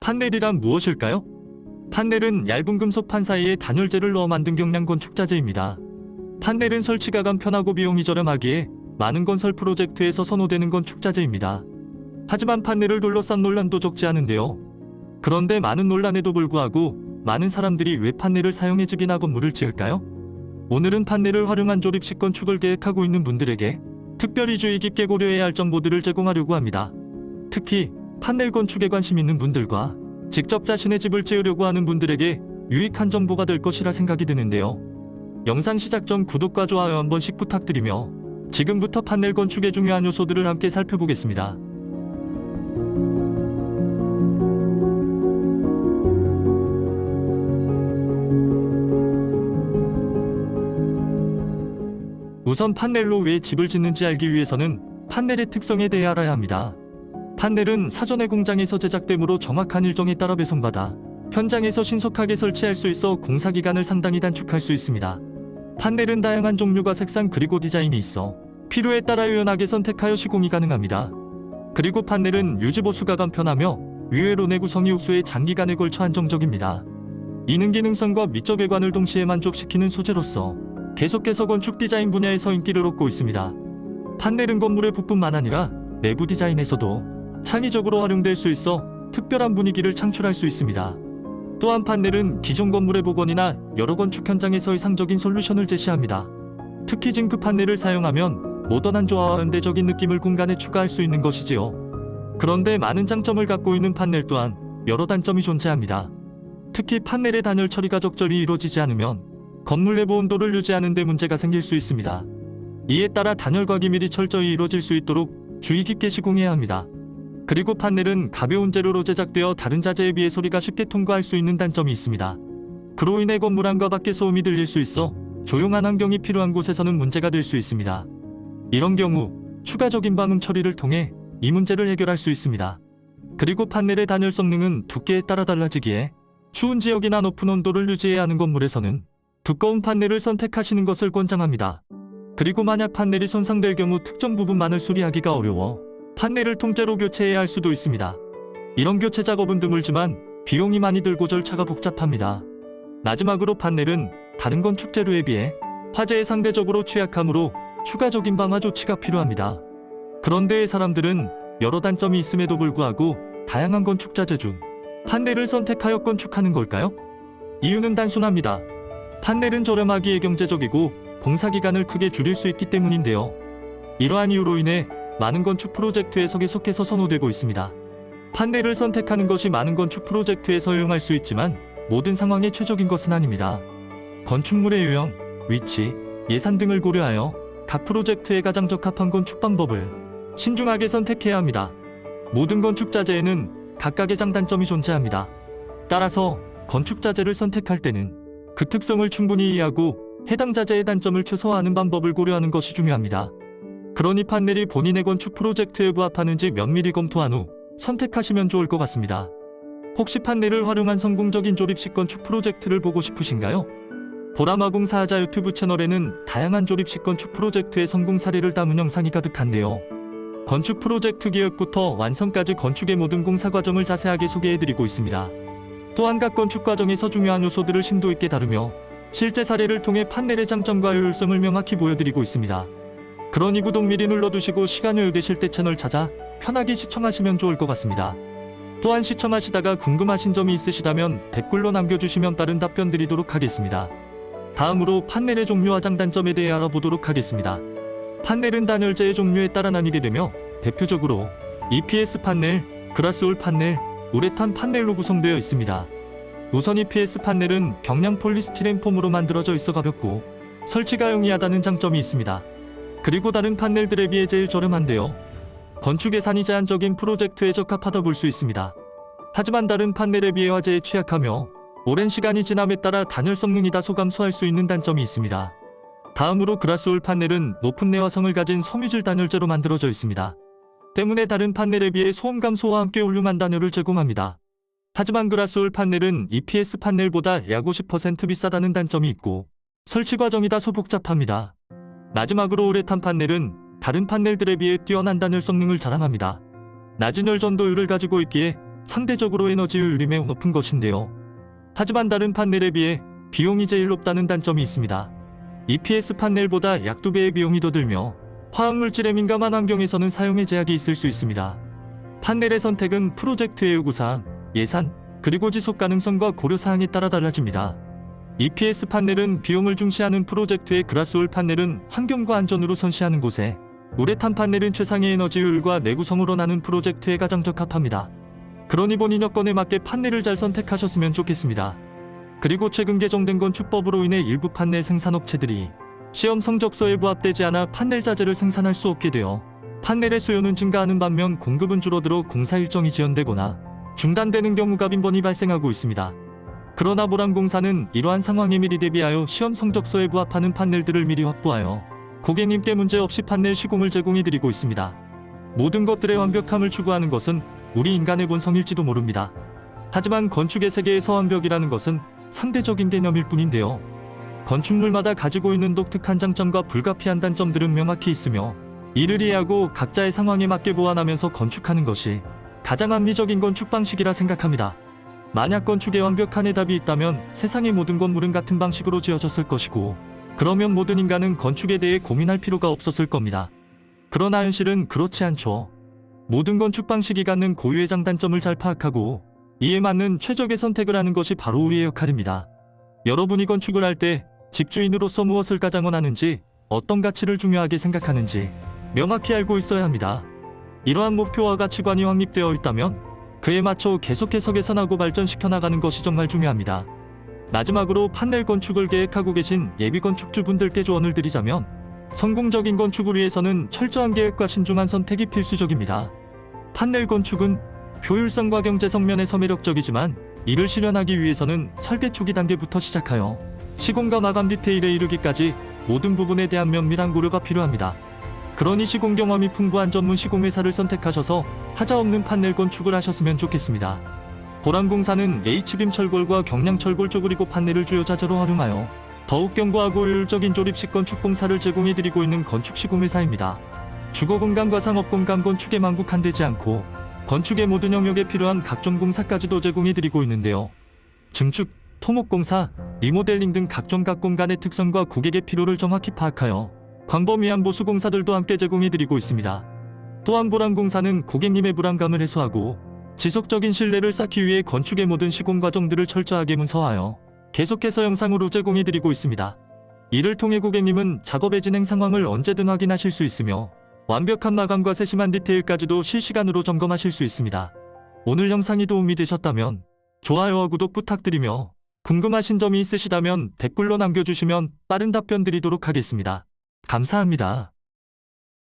판넬이란 무엇일까요? 판넬은 얇은 금속 판 사이에 단열재를 넣어 만든 경량 건축자재입니다. 판넬은 설치가 간편하고 비용이 저렴하기에 많은 건설 프로젝트에서 선호되는 건축자재입니다. 하지만 판넬을 둘러싼 논란도 적지 않은데요. 그런데 많은 논란에도 불구하고 많은 사람들이 왜 판넬을 사용해 집이나 건물을 지을까요? 오늘은 판넬을 활용한 조립식 건축을 계획하고 있는 분들에게 특별히 주의 깊게 고려해야 할 정보들을 제공하려고 합니다. 특히 판넬 건축에 관심 있는 분들과 직접 자신의 집을 지으려고 하는 분들에게 유익한 정보가 될 것이라 생각이 드는데요. 영상 시작 전 구독과 좋아요 한 번씩 부탁드리며 지금부터 판넬 건축의 중요한 요소들을 함께 살펴보겠습니다. 우선 판넬로 왜 집을 짓는지 알기 위해서는 판넬의 특성에 대해 알아야 합니다. 판넬은 사전에 공장에서 제작되므로 정확한 일정에 따라 배송받아 현장에서 신속하게 설치할 수 있어 공사기간을 상당히 단축할 수 있습니다. 판넬은 다양한 종류가 색상 그리고 디자인이 있어 필요에 따라 유연하게 선택하여 시공이 가능합니다. 그리고 판넬은 유지보수가 간편하며 의외로 내구성이 우수해 장기간에 걸쳐 안정적입니다. 이는 기능성과 미적 외관을 동시에 만족시키는 소재로서 계속해서 건축 디자인 분야에서 인기를 얻고 있습니다. 판넬은 건물의 부품만 아니라 내부 디자인에서도 창의적으로 활용될 수 있어 특별한 분위기를 창출할 수 있습니다. 또한 판넬은 기존 건물의 복원이나 여러 건축 현장에서 이상적인 솔루션을 제시합니다. 특히 징크 판넬을 사용하면 모던한 조화와 현대적인 느낌을 공간에 추가할 수 있는 것이지요. 그런데 많은 장점을 갖고 있는 판넬 또한 여러 단점이 존재합니다. 특히 판넬의 단열 처리가 적절히 이루어지지 않으면 건물 내부 온도를 유지하는 데 문제가 생길 수 있습니다. 이에 따라 단열과 기밀이 철저히 이루어질 수 있도록 주의 깊게 시공해야 합니다. 그리고 판넬은 가벼운 재료로 제작되어 다른 자재에 비해 소리가 쉽게 통과할 수 있는 단점이 있습니다. 그로 인해 건물 안과 밖에 소음이 들릴 수 있어 조용한 환경이 필요한 곳에서는 문제가 될 수 있습니다. 이런 경우 추가적인 방음 처리를 통해 이 문제를 해결할 수 있습니다. 그리고 판넬의 단열 성능은 두께에 따라 달라지기에 추운 지역이나 높은 온도를 유지해야 하는 건물에서는 두꺼운 판넬을 선택하시는 것을 권장합니다. 그리고 만약 판넬이 손상될 경우 특정 부분만을 수리하기가 어려워 판넬을 통째로 교체해야 할 수도 있습니다. 이런 교체 작업은 드물지만 비용이 많이 들고 절차가 복잡합니다. 마지막으로 판넬은 다른 건축 재료에 비해 화재에 상대적으로 취약하므로 추가적인 방화 조치가 필요합니다. 그런데 사람들은 여러 단점이 있음에도 불구하고 다양한 건축 자재 중 판넬을 선택하여 건축하는 걸까요? 이유는 단순합니다. 판넬은 저렴하기에 경제적이고 공사기간을 크게 줄일 수 있기 때문인데요. 이러한 이유로 인해 많은 건축 프로젝트에서 계속해서 선호되고 있습니다. 판넬을 선택하는 것이 많은 건축 프로젝트에서 허용할 수 있지만 모든 상황에 최적인 것은 아닙니다. 건축물의 유형, 위치, 예산 등을 고려하여 각 프로젝트에 가장 적합한 건축 방법을 신중하게 선택해야 합니다. 모든 건축 자재에는 각각의 장단점이 존재합니다. 따라서 건축 자재를 선택할 때는 그 특성을 충분히 이해하고 해당 자재의 단점을 최소화하는 방법을 고려하는 것이 중요합니다. 그러니 판넬이 본인의 건축 프로젝트에 부합하는지 면밀히 검토한 후 선택하시면 좋을 것 같습니다. 혹시 판넬을 활용한 성공적인 조립식 건축 프로젝트를 보고 싶으신가요? 보라마공 사하자 유튜브 채널에는 다양한 조립식 건축 프로젝트의 성공 사례를 담은 영상이 가득한데요. 건축 프로젝트 기획부터 완성까지 건축의 모든 공사 과정을 자세하게 소개해드리고 있습니다. 또한 각 건축 과정에서 중요한 요소들을 심도 있게 다루며 실제 사례를 통해 판넬의 장점과 효율성을 명확히 보여드리고 있습니다. 그러니 구독 미리 눌러두시고 시간 여유되실 때 채널 찾아 편하게 시청하시면 좋을 것 같습니다. 또한 시청하시다가 궁금하신 점이 있으시다면 댓글로 남겨주시면 빠른 답변 드리도록 하겠습니다. 다음으로 판넬의 종류와 장단점에 대해 알아보도록 하겠습니다. 판넬은 단열재의 종류에 따라 나뉘게 되며 대표적으로 EPS 판넬, 그라스올 판넬, 우레탄 판넬로 구성되어 있습니다. 우선 EPS 판넬은 경량 폴리스티렌 폼으로 만들어져 있어 가볍고 설치가 용이하다는 장점이 있습니다. 그리고 다른 판넬들에 비해 제일 저렴한데요. 건축 예산이 제한적인 프로젝트에 적합하다 볼 수 있습니다. 하지만 다른 판넬에 비해 화재에 취약하며 오랜 시간이 지남에 따라 단열 성능이 다소 감소할 수 있는 단점이 있습니다. 다음으로 그라스올 판넬은 높은 내화성을 가진 섬유질 단열재로 만들어져 있습니다. 때문에 다른 판넬에 비해 소음 감소와 함께 훌륭한 단열을 제공합니다. 하지만 그라스올 판넬은 EPS 판넬보다 약 50% 비싸다는 단점이 있고 설치 과정이 다소 복잡합니다. 마지막으로 우레탄 판넬은 다른 판넬들에 비해 뛰어난 단열 성능을 자랑합니다. 낮은 열 전도율을 가지고 있기에 상대적으로 에너지 효율이 매우 높은 것인데요. 하지만 다른 판넬에 비해 비용이 제일 높다는 단점이 있습니다. EPS 판넬보다 약 2배의 비용이 더 들며 화학물질에 민감한 환경에서는 사용에 제약이 있을 수 있습니다. 판넬의 선택은 프로젝트의 요구사항, 예산, 그리고 지속 가능성과 고려사항에 따라 달라집니다. EPS 판넬은 비용을 중시하는 프로젝트의 그라스올 판넬은 환경과 안전으로 선시하는 곳에, 우레탄 판넬은 최상의 에너지 효율과 내구성으로 나는 프로젝트에 가장 적합합니다. 그러니 본인 여건에 맞게 판넬을 잘 선택하셨으면 좋겠습니다. 그리고 최근 개정된 건축법으로 인해 일부 판넬 생산업체들이 시험 성적서에 부합되지 않아 판넬 자재를 생산할 수 없게 되어 판넬의 수요는 증가하는 반면 공급은 줄어들어 공사 일정이 지연되거나 중단되는 경우가 빈번히 발생하고 있습니다. 그러나 보람공사는 이러한 상황에 미리 대비하여 시험 성적서에 부합하는 판넬들을 미리 확보하여 고객님께 문제없이 판넬 시공을 제공해드리고 있습니다. 모든 것들의 완벽함을 추구하는 것은 우리 인간의 본성일지도 모릅니다. 하지만 건축의 세계에서 완벽이라는 것은 상대적인 개념일 뿐인데요. 건축물마다 가지고 있는 독특한 장점과 불가피한 단점들은 명확히 있으며 이를 이해하고 각자의 상황에 맞게 보완하면서 건축하는 것이 가장 합리적인 건축 방식이라 생각합니다. 만약 건축에 완벽한 해답이 있다면 세상의 모든 건물은 같은 방식으로 지어졌을 것이고 그러면 모든 인간은 건축에 대해 고민할 필요가 없었을 겁니다. 그러나 현실은 그렇지 않죠. 모든 건축 방식이 갖는 고유의 장단점을 잘 파악하고 이에 맞는 최적의 선택을 하는 것이 바로 우리의 역할입니다. 여러분이 건축을 할 때 집주인으로서 무엇을 가장 원하는지, 어떤 가치를 중요하게 생각하는지 명확히 알고 있어야 합니다. 이러한 목표와 가치관이 확립되어 있다면 그에 맞춰 계속해서 개선하고 발전시켜 나가는 것이 정말 중요합니다. 마지막으로 판넬 건축을 계획하고 계신 예비 건축주분들께 조언을 드리자면 성공적인 건축을 위해서는 철저한 계획과 신중한 선택이 필수적입니다. 판넬 건축은 효율성과 경제성 면에서 매력적이지만 이를 실현하기 위해서는 설계 초기 단계부터 시작하여 시공과 마감 디테일에 이르기까지 모든 부분에 대한 면밀한 고려가 필요합니다. 그러니 시공 경험이 풍부한 전문 시공회사를 선택하셔서 하자없는 판넬 건축을 하셨으면 좋겠습니다. 보람공사는 H빔 철골과 경량 철골 쪼그리고 판넬을 주요 자재로 활용하여 더욱 견고하고 효율적인 조립식 건축 공사를 제공해드리고 있는 건축 시공회사입니다. 주거 공간과 상업 공간 건축에 만국한되지 않고 건축의 모든 영역에 필요한 각종 공사까지도 제공해드리고 있는데요. 증축, 토목공사, 리모델링 등 각종 각 공간의 특성과 고객의 필요를 정확히 파악하여 광범위한 보수 공사들도 함께 제공해드리고 있습니다. 또한 보람공사는 고객님의 불안감을 해소하고 지속적인 신뢰를 쌓기 위해 건축의 모든 시공 과정들을 철저하게 문서화하여 계속해서 영상으로 제공해드리고 있습니다. 이를 통해 고객님은 작업의 진행 상황을 언제든 확인하실 수 있으며 완벽한 마감과 세심한 디테일까지도 실시간으로 점검하실 수 있습니다. 오늘 영상이 도움이 되셨다면 좋아요와 구독 부탁드리며 궁금하신 점이 있으시다면 댓글로 남겨주시면 빠른 답변 드리도록 하겠습니다. 감사합니다.